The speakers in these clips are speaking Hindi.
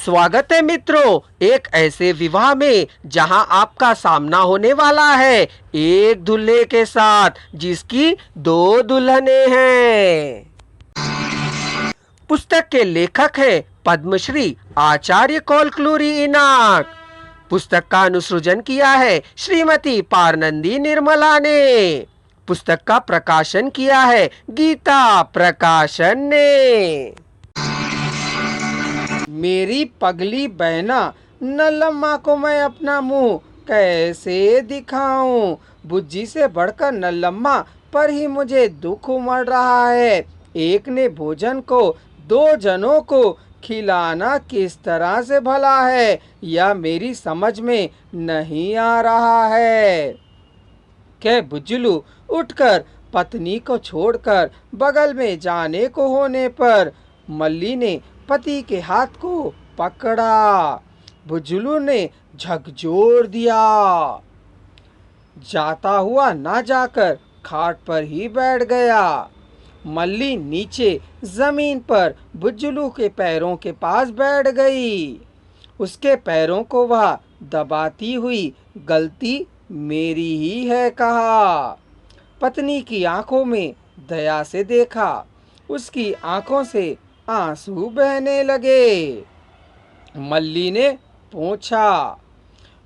स्वागत है मित्रों, एक ऐसे विवाह में जहां आपका सामना होने वाला है एक दूल्हे के साथ जिसकी दो दुल्हनें हैं। पुस्तक के लेखक हैं पद्मश्री आचार्य कौलक्लूरी इनाक। पुस्तक का अनुसृजन किया है श्रीमती पारनंदी निर्मला ने। पुस्तक का प्रकाशन किया है गीता प्रकाशन ने। मेरी पगली बहना नल्लम्मा को मैं अपना मुंह कैसे दिखाऊं। बुज्जी से बढ़कर नल्लम्मा पर ही मुझे दुख उमड़ रहा है। एक ने भोजन को दो जनों को खिलाना किस तरह से भला है, यह मेरी समझ में नहीं आ रहा है। क्या बुज्जलू उठकर पत्नी को छोड़कर बगल में जाने को होने पर मल्ली ने पति के हाथ को पकड़ा। बुज्जलू ने झकझोर दिया। जाता हुआ ना जाकर खाट पर ही बैठ गया। मल्ली नीचे जमीन पर बुज्जलू के पैरों के पास बैठ गई। उसके पैरों को वह दबाती हुई गलती मेरी ही है कहा। पत्नी की आंखों में दया से देखा। उसकी आंखों से आंसू बहने लगे। मल्ली ने पूछा।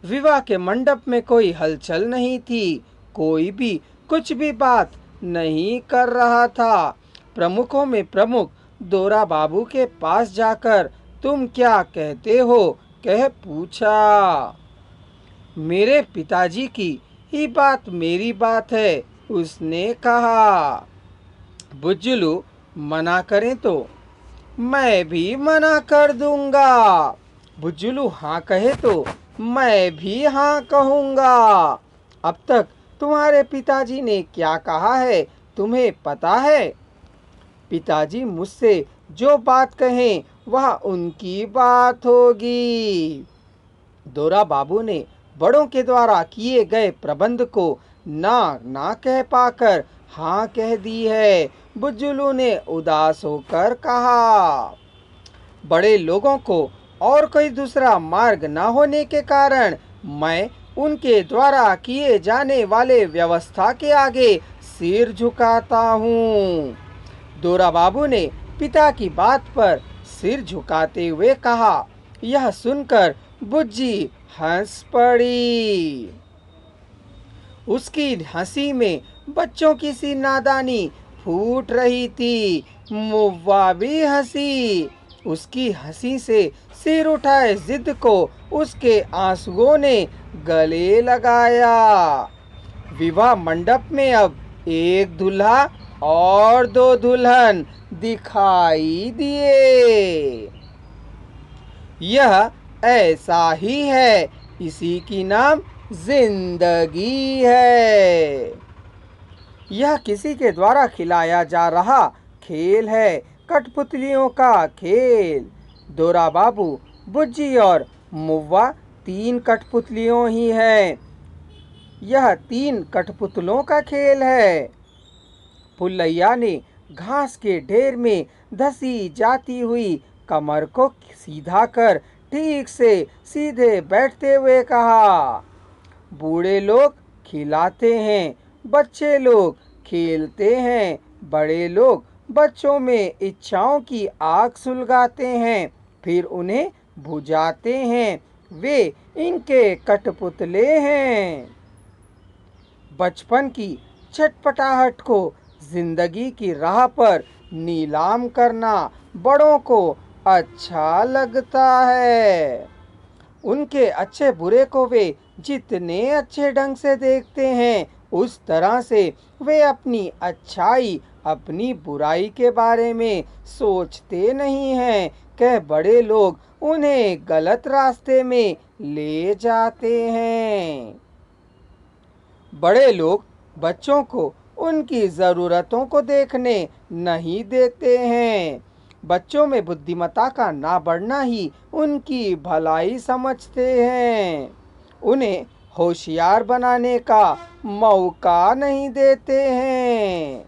विवाह के मंडप में कोई हलचल नहीं थी। कोई भी कुछ भी बात नहीं कर रहा था। प्रमुखों में प्रमुख दोरा बाबू के पास जाकर तुम क्या कहते हो कह पूछा। मेरे पिताजी की ही बात मेरी बात है, उसने कहा। बुज्जलू मना करें तो मैं भी मना कर दूंगा। बुज्जलू हाँ कहे तो मैं भी हाँ कहूँगा। अब तक तुम्हारे पिताजी ने क्या कहा है तुम्हें पता है? पिताजी मुझसे जो बात कहें वह उनकी बात होगी। दोरा बाबू ने बड़ों के द्वारा किए गए प्रबंध को ना कह पाकर हाँ कह दी है। बुज्जलू ने उदास होकर कहा। बड़े लोगों को और कोई दूसरा मार्ग न होने के कारण मैं उनके द्वारा किए जाने वाले व्यवस्था के आगे सिर झुकाता हूँ। दोरा बाबू ने पिता की बात पर सिर झुकाते हुए कहा। यह सुनकर बुज्जी हंस पड़ी। उसकी हंसी में बच्चों की सी नादानी फूट रही थी। मुव्वा भी हंसी। उसकी हंसी से सिर उठाए जिद को उसके आंसुओं ने गले लगाया। विवाह मंडप में अब एक दूल्हा और दो दुल्हन दिखाई दिए। यह ऐसा ही है, इसी की नाम जिंदगी है। यह किसी के द्वारा खिलाया जा रहा खेल है, कठपुतलियों का खेल। दोरा बाबू, बुज्जी और मुव्वा तीन कठपुतलियों ही हैं। यह तीन कठपुतलों का खेल है। फुलैया ने घास के ढेर में धसी जाती हुई कमर को सीधा कर ठीक से सीधे बैठते हुए कहा। बूढ़े लोग खिलाते हैं, बच्चे लोग खेलते हैं, बड़े लोग बच्चों में इच्छाओं की आग सुलगाते हैं, फिर उन्हें बुझाते हैं। वे इनके कठपुतले हैं। बचपन की छटपटाहट को जिंदगी की राह पर नीलाम करना बड़ों को अच्छा लगता है। उनके अच्छे बुरे को वे जितने अच्छे ढंग से देखते हैं, उस तरह से वे अपनी अच्छाई अपनी बुराई के बारे में सोचते नहीं हैं। कह बड़े लोग उन्हें गलत रास्ते में ले जाते हैं। बड़े लोग बच्चों को उनकी ज़रूरतों को देखने नहीं देते हैं। बच्चों में बुद्धिमत्ता का ना बढ़ना ही उनकी भलाई समझते हैं। उन्हें होशियार बनाने का मौका नहीं देते हैं।